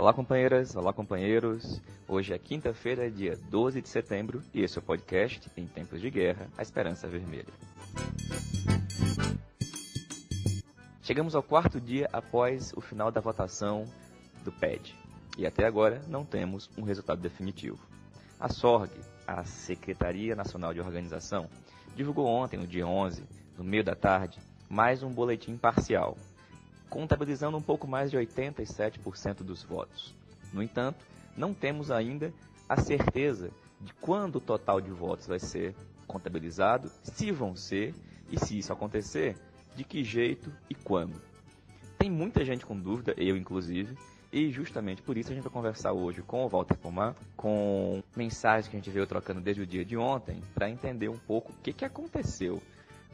Olá companheiras, olá companheiros. Hoje é quinta-feira, dia 12 de setembro, e esse é o podcast Em Tempos de Guerra, a Esperança Vermelha. Chegamos ao quarto dia após o final da votação do PED, e até agora não temos um resultado definitivo. A SORG, a Secretaria Nacional de Organização, divulgou ontem, no dia 11, no meio da tarde, mais um boletim parcial, contabilizando um pouco mais de 87% dos votos. No entanto, não temos ainda a certeza de quando o total de votos vai ser contabilizado, se vão ser, e se isso acontecer, de que jeito e quando. Tem muita gente com dúvida, eu inclusive, e justamente por isso a gente vai conversar hoje com o Walter Pomar, com mensagens que a gente veio trocando desde o dia de ontem, para entender um pouco o que aconteceu.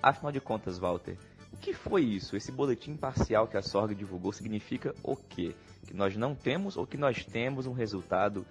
Afinal de contas, Walter, o que foi isso? Esse boletim parcial que a SORG divulgou significa o quê? Que nós não temos ou que nós temos um resultado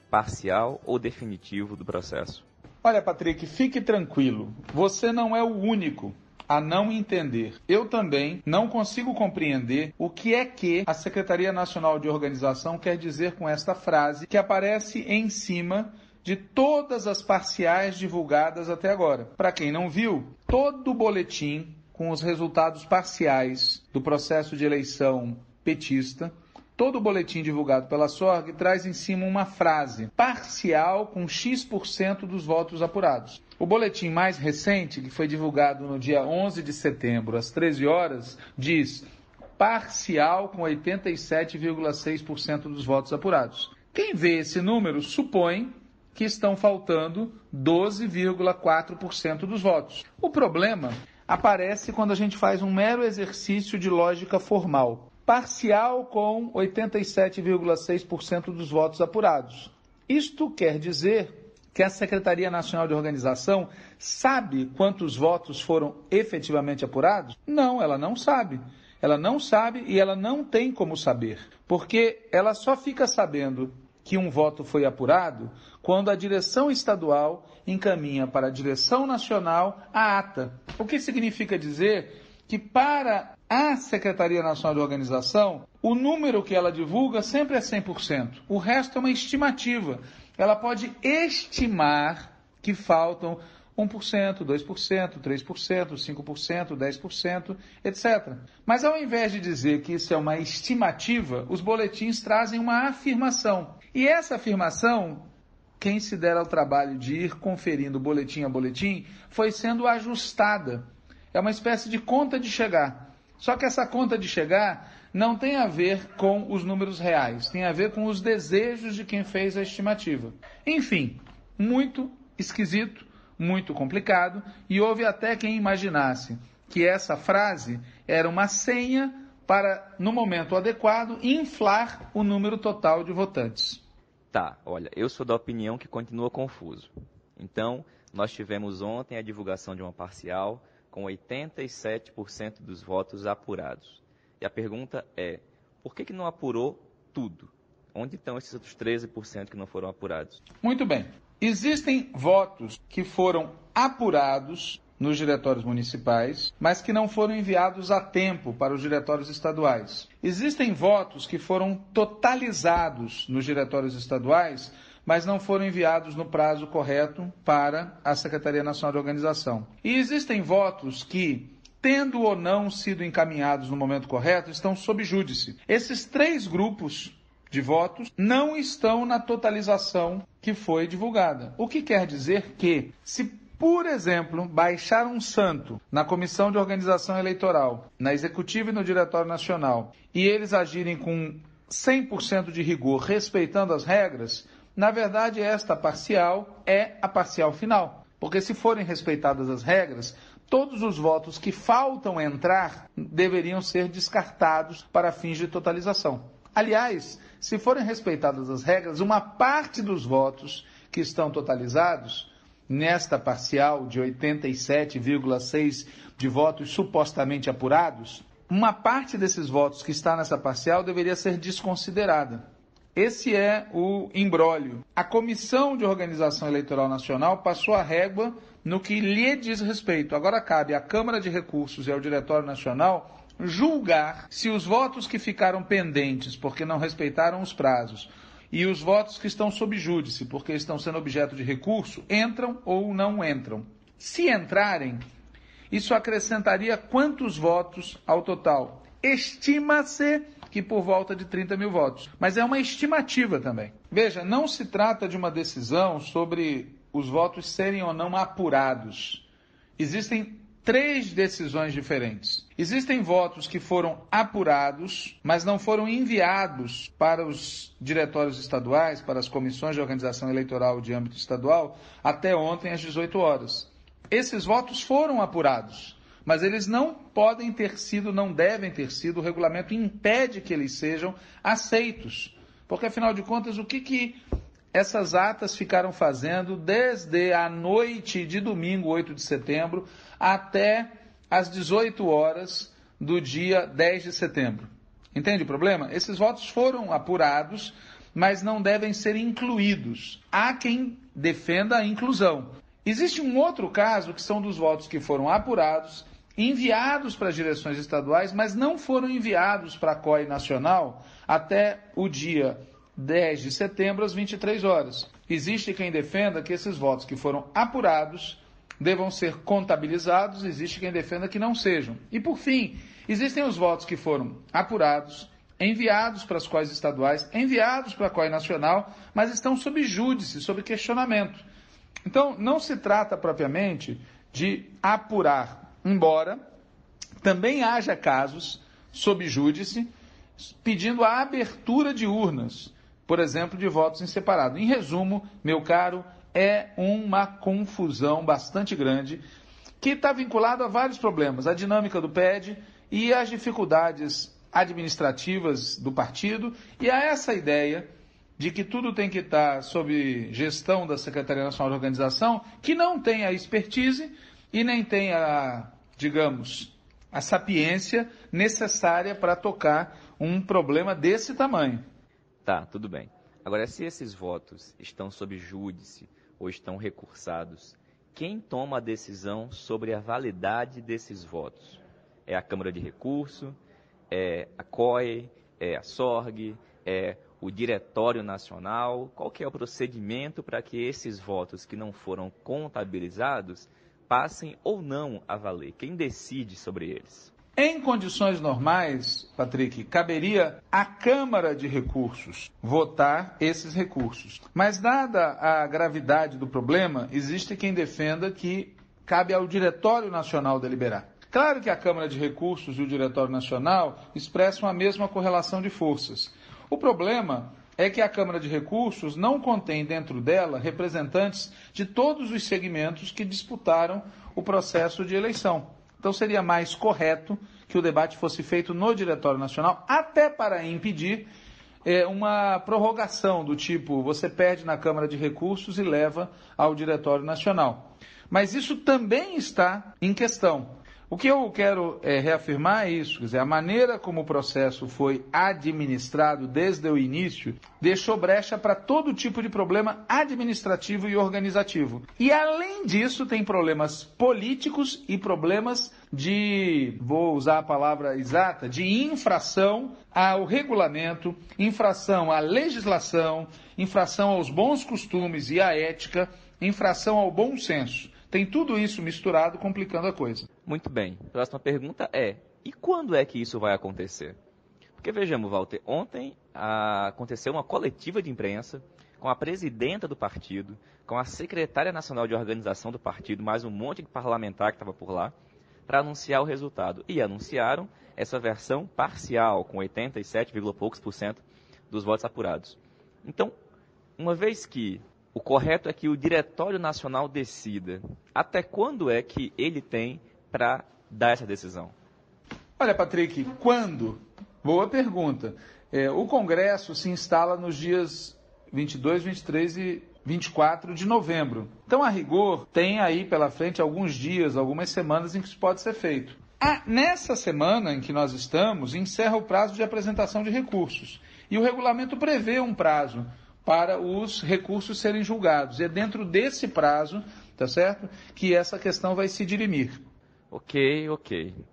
parcial ou definitivo do processo? Olha, Patrick, fique tranquilo. Você não é o único a não entender. Eu também não consigo compreender o que é que a Secretaria Nacional de Organização quer dizer com esta frase que aparece em cima de todas as parciais divulgadas até agora. Para quem não viu, todo o boletim com os resultados parciais do processo de eleição petista, todo o boletim divulgado pela SORG traz em cima uma frase: parcial com X% dos votos apurados. O boletim mais recente, que foi divulgado no dia 11 de setembro, às 13 horas, diz parcial com 87,6% dos votos apurados. Quem vê esse número supõe que estão faltando 12,4% dos votos. O problema aparece quando a gente faz um mero exercício de lógica formal. Parcial com 87,6% dos votos apurados. Isto quer dizer que a Secretaria Nacional de Organização sabe quantos votos foram efetivamente apurados? Não, ela não sabe. Ela não sabe e ela não tem como saber, porque ela só fica sabendo que um voto foi apurado quando a direção estadual encaminha para a direção nacional a ata. O que significa dizer que para a Secretaria Nacional de Organização, o número que ela divulga sempre é 100%. O resto é uma estimativa. Ela pode estimar que faltam 1%, 2%, 3%, 5%, 10%, etc. Mas ao invés de dizer que isso é uma estimativa, os boletins trazem uma afirmação. E essa afirmação, quem se der ao trabalho de ir conferindo boletim a boletim, foi sendo ajustada. É uma espécie de conta de chegar. Só que essa conta de chegar não tem a ver com os números reais, tem a ver com os desejos de quem fez a estimativa. Enfim, muito esquisito, muito complicado, e houve até quem imaginasse que essa frase era uma senha para, no momento adequado, inflar o número total de votantes. Tá, olha, eu sou da opinião que continua confuso. Então, nós tivemos ontem a divulgação de uma parcial com 87% dos votos apurados. E a pergunta é, por que não apurou tudo? Onde estão esses outros 13% que não foram apurados? Muito bem. Existem votos que foram apurados nos diretórios municipais, mas que não foram enviados a tempo para os diretórios estaduais. Existem votos que foram totalizados nos diretórios estaduais, mas não foram enviados no prazo correto para a Secretaria Nacional de Organização. E existem votos que, tendo ou não sido encaminhados no momento correto, estão sob júdice. Esses três grupos de votos não estão na totalização que foi divulgada. O que quer dizer que, se, por exemplo, baixar um santo na Comissão de Organização Eleitoral, na Executiva e no Diretório Nacional, e eles agirem com 100% de rigor, respeitando as regras, na verdade esta parcial é a parcial final. Porque se forem respeitadas as regras, todos os votos que faltam entrar deveriam ser descartados para fins de totalização. Aliás, se forem respeitadas as regras, uma parte dos votos que estão totalizados, nesta parcial de 87,6% de votos supostamente apurados, uma parte desses votos que está nessa parcial deveria ser desconsiderada. Esse é o imbróglio. A Comissão de Organização Eleitoral Nacional passou a régua no que lhe diz respeito. Agora cabe à Câmara de Recursos e ao Diretório Nacional julgar se os votos que ficaram pendentes porque não respeitaram os prazos e os votos que estão sob júdice porque estão sendo objeto de recurso entram ou não entram. Se entrarem, isso acrescentaria quantos votos ao total? Estima-se que por volta de 30 mil votos. Mas é uma estimativa também. Veja, não se trata de uma decisão sobre os votos serem ou não apurados. Existem 3 decisões diferentes. Existem votos que foram apurados, mas não foram enviados para os diretórios estaduais, para as comissões de organização eleitoral de âmbito estadual, até ontem às 18 horas. Esses votos foram apurados, mas eles não podem ter sido, não devem ter sido, o regulamento impede que eles sejam aceitos. Porque, afinal de contas, o que essas atas ficaram fazendo desde a noite de domingo, 8 de setembro, até às 18 horas do dia 10 de setembro? Entende o problema? Esses votos foram apurados, mas não devem ser incluídos. Há quem defenda a inclusão. Existe um outro caso, que são dos votos que foram apurados, enviados para as direções estaduais, mas não foram enviados para a COI nacional até o dia 10 de setembro, às 23 horas. Existe quem defenda que esses votos que foram apurados devam ser contabilizados, existe quem defenda que não sejam. E, por fim, existem os votos que foram apurados, enviados para as COIs estaduais, enviados para a COI nacional, mas estão sob júdice, sob questionamento. Então, não se trata propriamente de apurar, embora também haja casos sob júdice pedindo a abertura de urnas, por exemplo, de votos em separado. Em resumo, meu caro, é uma confusão bastante grande que está vinculada a vários problemas, a dinâmica do PED e as dificuldades administrativas do partido e a essa ideia de que tudo tem que estar sob gestão da Secretaria Nacional de Organização, que não tem a expertise e nem tem a sapiência necessária para tocar um problema desse tamanho. Tá, tudo bem. Agora, se esses votos estão sob júdice ou estão recursados, quem toma a decisão sobre a validade desses votos? É a Câmara de Recurso? É a COI? É a SORG? É o Diretório Nacional? Qual que é o procedimento para que esses votos que não foram contabilizados passem ou não a valer? Quem decide sobre eles? Em condições normais, Patrick, caberia à Câmara de Recursos votar esses recursos. Mas, dada a gravidade do problema, existe quem defenda que cabe ao Diretório Nacional deliberar. Claro que a Câmara de Recursos e o Diretório Nacional expressam a mesma correlação de forças. O problema é que a Câmara de Recursos não contém dentro dela representantes de todos os segmentos que disputaram o processo de eleição. Então seria mais correto que o debate fosse feito no Diretório Nacional, até para impedir uma prorrogação do tipo, você perde na Câmara de Recursos e leva ao Diretório Nacional. Mas isso também está em questão. O que eu quero reafirmar é isso, quer dizer, a maneira como o processo foi administrado desde o início deixou brecha para todo tipo de problema administrativo e organizativo. E além disso tem problemas políticos e problemas de, vou usar a palavra exata, de infração ao regulamento, infração à legislação, infração aos bons costumes e à ética, infração ao bom senso. Tem tudo isso misturado, complicando a coisa. Muito bem. A próxima pergunta é, e quando é que isso vai acontecer? Porque vejamos, Walter, ontem aconteceu uma coletiva de imprensa com a presidenta do partido, com a secretária nacional de organização do partido, mais um monte de parlamentar que estava por lá, para anunciar o resultado. E anunciaram essa versão parcial, com 87, poucos por cento dos votos apurados. Então, uma vez que o correto é que o Diretório Nacional decida, até quando é que ele tem para dar essa decisão? Olha, Patrick, quando? Boa pergunta. O Congresso se instala nos dias 22, 23 e 24 de novembro. Então, a rigor, tem aí pela frente alguns dias, algumas semanas em que isso pode ser feito. Nessa semana em que nós estamos, encerra o prazo de apresentação de recursos. E o regulamento prevê um prazo para os recursos serem julgados. É dentro desse prazo, tá certo, que essa questão vai se dirimir. Ok.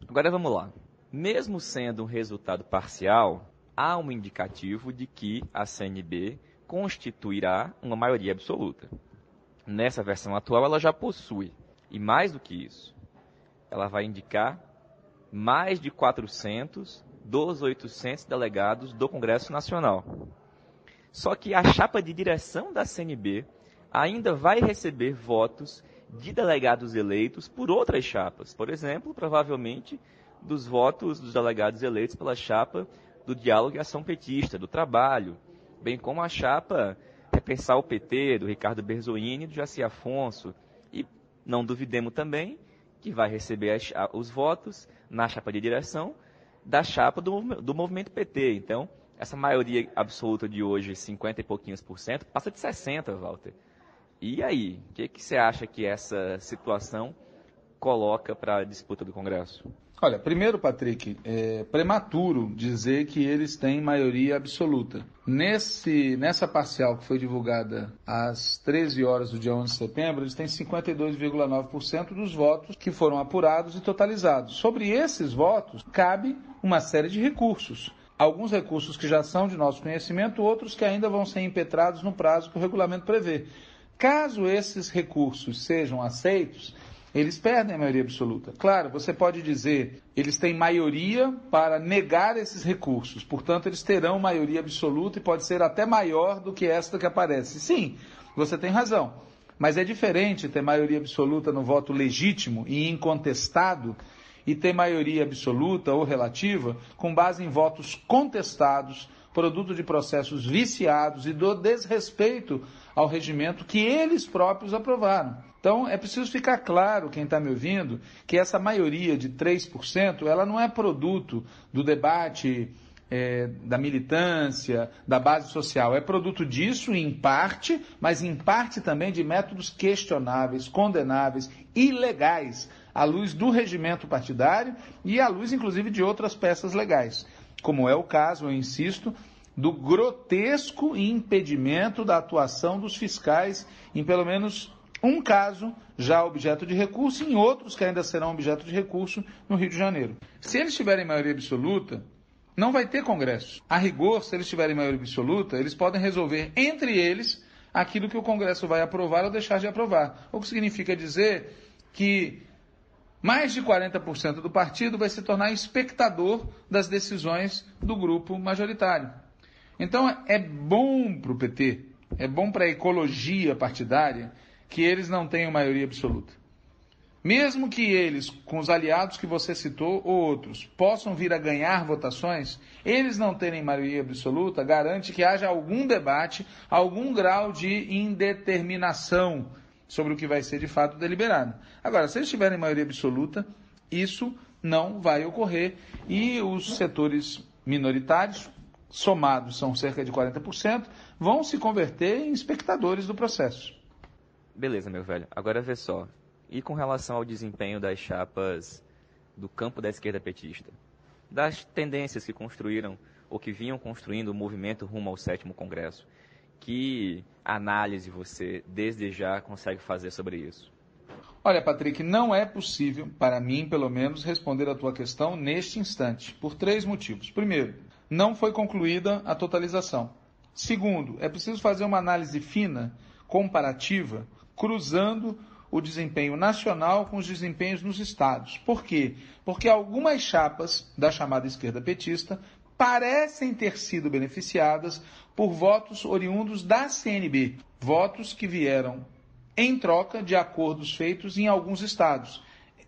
Agora vamos lá. Mesmo sendo um resultado parcial, há um indicativo de que a CNB constituirá uma maioria absoluta. Nessa versão atual, ela já possui. E mais do que isso, ela vai indicar mais de 400 dos 800 delegados do Congresso Nacional. Só que a chapa de direção da CNB ainda vai receber votos de delegados eleitos por outras chapas. Por exemplo, provavelmente, dos votos dos delegados eleitos pela chapa do Diálogo e Ação Petista, do Trabalho, bem como a chapa Repensar o PT, do Ricardo Berzoini e do Jaci Afonso. E não duvidemos também que vai receber os votos na chapa de direção da chapa do movimento PT. Então, essa maioria absoluta de hoje, 50 e pouquinhos por cento, passa de 60, Walter. E aí, o que você acha que essa situação coloca para a disputa do Congresso? Olha, primeiro, Patrick, é prematuro dizer que eles têm maioria absoluta. Nessa parcial que foi divulgada às 13 horas do dia 11 de setembro, eles têm 52,9% dos votos que foram apurados e totalizados. Sobre esses votos, cabe uma série de recursos. Alguns recursos que já são de nosso conhecimento, outros que ainda vão ser impetrados no prazo que o regulamento prevê. Caso esses recursos sejam aceitos, eles perdem a maioria absoluta. Claro, você pode dizer, eles têm maioria para negar esses recursos, portanto, eles terão maioria absoluta e pode ser até maior do que esta que aparece. Sim, você tem razão, mas é diferente ter maioria absoluta no voto legítimo e incontestado e ter maioria absoluta ou relativa com base em votos contestados, produto de processos viciados e do desrespeito ao regimento que eles próprios aprovaram. Então, é preciso ficar claro, quem está me ouvindo, que essa maioria de 3%, ela não é produto do debate da militância, da base social. É produto disso, em parte, mas em parte também de métodos questionáveis, condenáveis, ilegais, à luz do regimento partidário e à luz, inclusive, de outras peças legais. Como é o caso, eu insisto, do grotesco impedimento da atuação dos fiscais em pelo menos um caso já objeto de recurso e em outros que ainda serão objeto de recurso no Rio de Janeiro. Se eles tiverem maioria absoluta, não vai ter Congresso. A rigor, se eles tiverem maioria absoluta, eles podem resolver entre eles aquilo que o Congresso vai aprovar ou deixar de aprovar. O que significa dizer que mais de 40% do partido vai se tornar espectador das decisões do grupo majoritário. Então, é bom para o PT, é bom para a ecologia partidária que eles não tenham maioria absoluta. Mesmo que eles, com os aliados que você citou ou outros, possam vir a ganhar votações, eles não terem maioria absoluta garante que haja algum debate, algum grau de indeterminação sobre o que vai ser de fato deliberado. Agora, se eles tiverem maioria absoluta, isso não vai ocorrer e os setores minoritários, somados são cerca de 40%, vão se converter em espectadores do processo. Beleza, meu velho. Agora vê só. E com relação ao desempenho das chapas do campo da esquerda petista? Das tendências que construíram ou que vinham construindo o movimento rumo ao 7º Congresso? Que análise você, desde já, consegue fazer sobre isso? Olha, Patrick, não é possível, para mim, pelo menos, responder a tua questão neste instante, por 3 motivos. Primeiro, não foi concluída a totalização. Segundo, é preciso fazer uma análise fina, comparativa, cruzando o desempenho nacional com os desempenhos nos estados. Por quê? Porque algumas chapas da chamada esquerda petista parecem ter sido beneficiadas por votos oriundos da CNB, votos que vieram em troca de acordos feitos em alguns estados.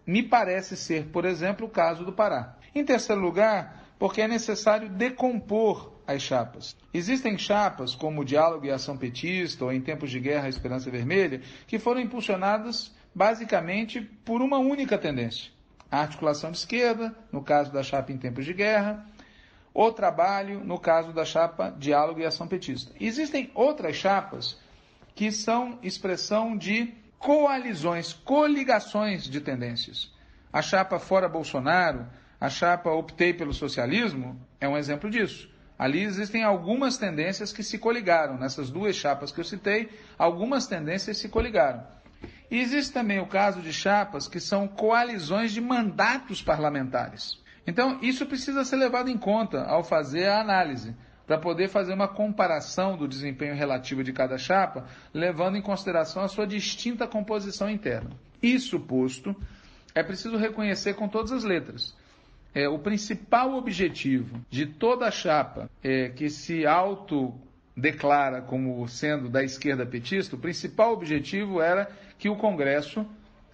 Me parece ser, por exemplo, o caso do Pará. Em terceiro lugar, porque é necessário decompor as chapas. Existem chapas, como o Diálogo e Ação Petista, ou em tempos de guerra, a Esperança Vermelha, que foram impulsionadas basicamente por uma única tendência. A articulação de esquerda, no caso da chapa em tempos de guerra, o trabalho, no caso da chapa Diálogo e Ação Petista. Existem outras chapas que são expressão de coalizões, coligações de tendências. A chapa Fora Bolsonaro, a chapa Optei pelo Socialismo, é um exemplo disso. Ali existem algumas tendências que se coligaram. Nessas 2 chapas que eu citei, algumas tendências se coligaram. E existe também o caso de chapas que são coalizões de mandatos parlamentares. Então, isso precisa ser levado em conta ao fazer a análise, para poder fazer uma comparação do desempenho relativo de cada chapa, levando em consideração a sua distinta composição interna. Isso posto, é preciso reconhecer com todas as letras. O principal objetivo de toda a chapa que se autodeclara como sendo da esquerda petista, o principal objetivo era que o Congresso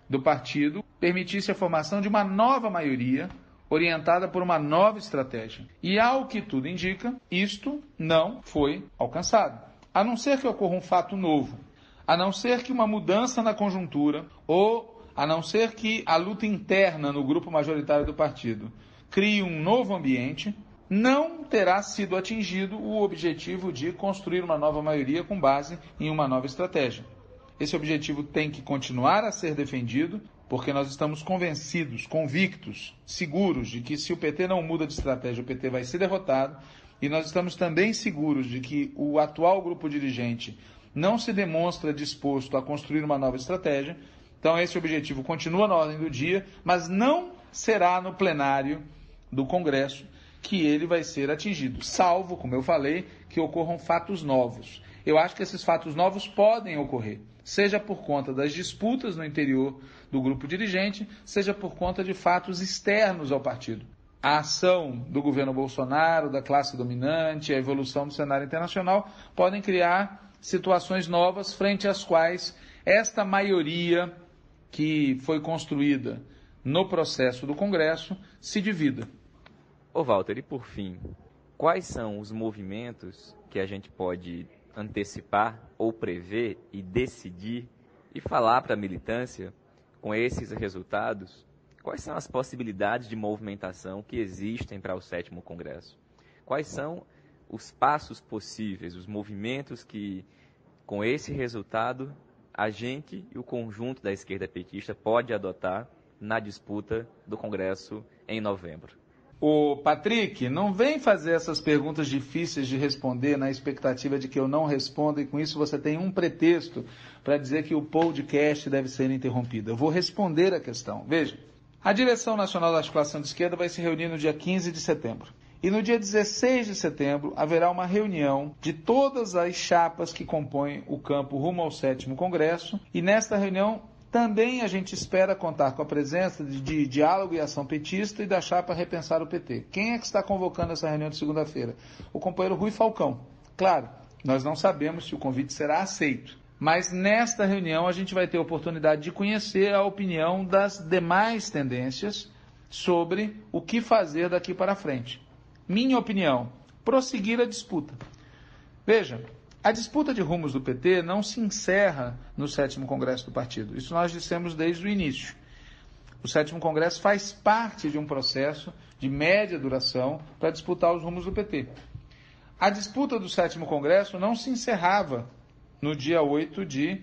do partido permitisse a formação de uma nova maioria orientada por uma nova estratégia. E, ao que tudo indica, isto não foi alcançado. A não ser que ocorra um fato novo, a não ser que uma mudança na conjuntura, ou a não ser que a luta interna no grupo majoritário do partido crie um novo ambiente, não terá sido atingido o objetivo de construir uma nova maioria com base em uma nova estratégia. Esse objetivo tem que continuar a ser defendido, porque nós estamos convencidos, convictos, seguros de que se o PT não muda de estratégia, o PT vai ser derrotado, e nós estamos também seguros de que o atual grupo dirigente não se demonstra disposto a construir uma nova estratégia. Então esse objetivo continua na ordem do dia, mas não será no plenário do Congresso que ele vai ser atingido, salvo, como eu falei, que ocorram fatos novos. Eu acho que esses fatos novos podem ocorrer, seja por conta das disputas no interior do grupo dirigente, seja por conta de fatos externos ao partido. A ação do governo Bolsonaro, da classe dominante, a evolução do cenário internacional podem criar situações novas frente às quais esta maioria que foi construída no processo do Congresso se divida. Ô Walter, e por fim, quais são os movimentos que a gente pode antecipar ou prever e decidir e falar para a militância com esses resultados? Quais são as possibilidades de movimentação que existem para o 7º Congresso? Quais são os passos possíveis, os movimentos que, com esse resultado, a gente e o conjunto da esquerda petista pode adotar na disputa do Congresso em novembro? Ô Patrick, não vem fazer essas perguntas difíceis de responder na expectativa de que eu não responda, e com isso você tem um pretexto para dizer que o podcast deve ser interrompido. Eu vou responder a questão. Veja, a Direção Nacional da Articulação de Esquerda vai se reunir no dia 15 de setembro. E no dia 16 de setembro haverá uma reunião de todas as chapas que compõem o campo rumo ao 7º Congresso, e nesta reunião também a gente espera contar com a presença de Diálogo e Ação Petista e da chapa Repensar o PT. Quem é que está convocando essa reunião de segunda-feira? O companheiro Rui Falcão. Claro, nós não sabemos se o convite será aceito, mas nesta reunião a gente vai ter a oportunidade de conhecer a opinião das demais tendências sobre o que fazer daqui para frente. Minha opinião, prosseguir a disputa. Veja, a disputa de rumos do PT não se encerra no 7º Congresso do partido. Isso nós dissemos desde o início. O 7º Congresso faz parte de um processo de média duração para disputar os rumos do PT. A disputa do 7º Congresso não se encerrava no dia 8 de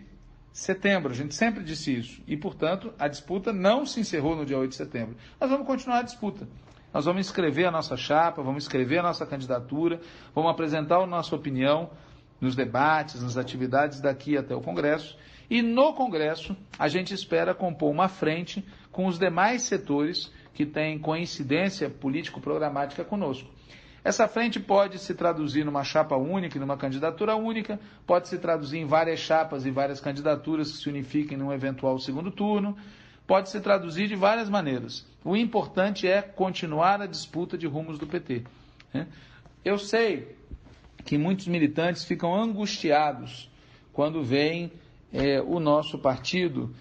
setembro. A gente sempre disse isso. E, portanto, a disputa não se encerrou no dia 8 de setembro. Nós vamos continuar a disputa. Nós vamos escrever a nossa chapa, vamos escrever a nossa candidatura, vamos apresentar a nossa opinião nos debates, nas atividades daqui até o Congresso. E no Congresso, a gente espera compor uma frente com os demais setores que têm coincidência político-programática conosco. Essa frente pode se traduzir numa chapa única, numa candidatura única, pode se traduzir em várias chapas e várias candidaturas que se unifiquem num eventual segundo turno, pode se traduzir de várias maneiras. O importante é continuar a disputa de rumos do PT. Eu sei que muitos militantes ficam angustiados quando veem o nosso partido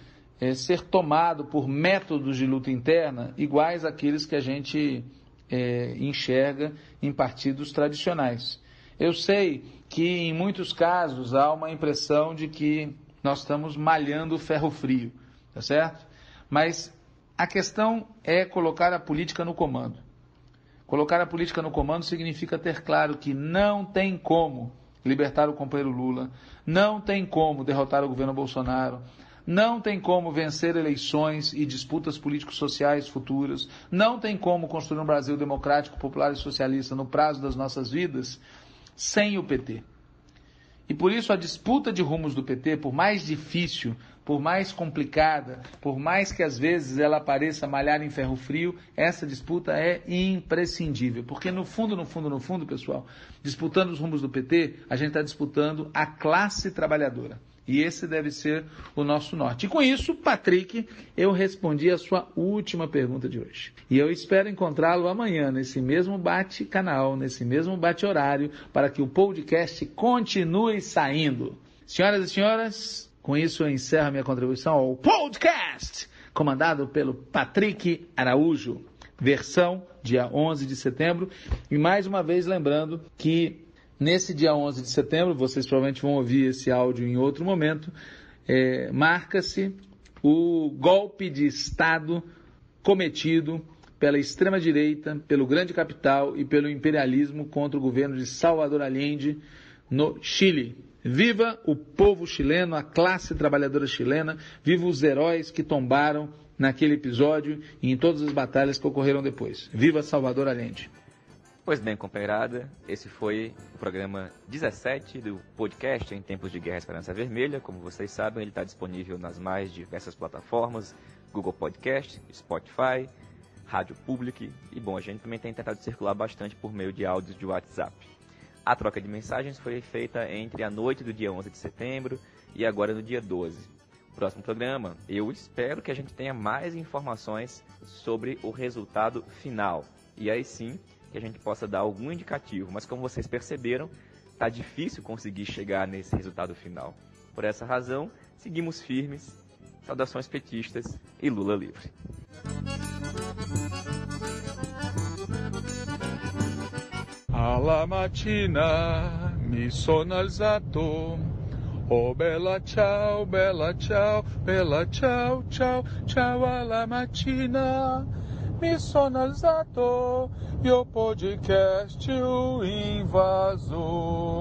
ser tomado por métodos de luta interna iguais àqueles que a gente enxerga em partidos tradicionais. Eu sei que em muitos casos há uma impressão de que nós estamos malhando ferro frio, tá certo? Mas a questão é colocar a política no comando. Colocar a política no comando significa ter claro que não tem como libertar o companheiro Lula, não tem como derrotar o governo Bolsonaro, não tem como vencer eleições e disputas político-sociais futuras, não tem como construir um Brasil democrático, popular e socialista no prazo das nossas vidas sem o PT. E por isso a disputa de rumos do PT, por mais difícil, por mais complicada, por mais que às vezes ela pareça malhar em ferro frio, essa disputa é imprescindível. Porque no fundo, pessoal, disputando os rumos do PT, a gente está disputando a classe trabalhadora. E esse deve ser o nosso norte. E com isso, Patrick, eu respondi a sua última pergunta de hoje. E eu espero encontrá-lo amanhã, nesse mesmo bate-canal, nesse mesmo bate-horário, para que o podcast continue saindo. Senhoras e senhores, com isso eu encerro a minha contribuição ao podcast, comandado pelo Patrick Araújo, versão dia 11 de setembro. E mais uma vez lembrando que nesse dia 11 de setembro, vocês provavelmente vão ouvir esse áudio em outro momento, marca-se o golpe de Estado cometido pela extrema-direita, pelo grande capital e pelo imperialismo contra o governo de Salvador Allende no Chile. Viva o povo chileno, a classe trabalhadora chilena, viva os heróis que tombaram naquele episódio e em todas as batalhas que ocorreram depois. Viva Salvador Allende! Pois bem, companheirada, esse foi o programa 17 do podcast Em Tempos de Guerra Esperança Vermelha. Como vocês sabem, ele está disponível nas mais diversas plataformas, Google Podcast, Spotify, Rádio Public. E bom, a gente também tem tentado circular bastante por meio de áudios de WhatsApp. A troca de mensagens foi feita entre a noite do dia 11 de setembro e agora no dia 12. No próximo programa, eu espero que a gente tenha mais informações sobre o resultado final. E aí sim, que a gente possa dar algum indicativo, mas como vocês perceberam, está difícil conseguir chegar nesse resultado final. Por essa razão, seguimos firmes, saudações petistas e Lula livre. Alla mattina mi sono alzato, oh bella ciao, ciao, ciao alla mattina. Mi sono alzato e o podcast o invasor.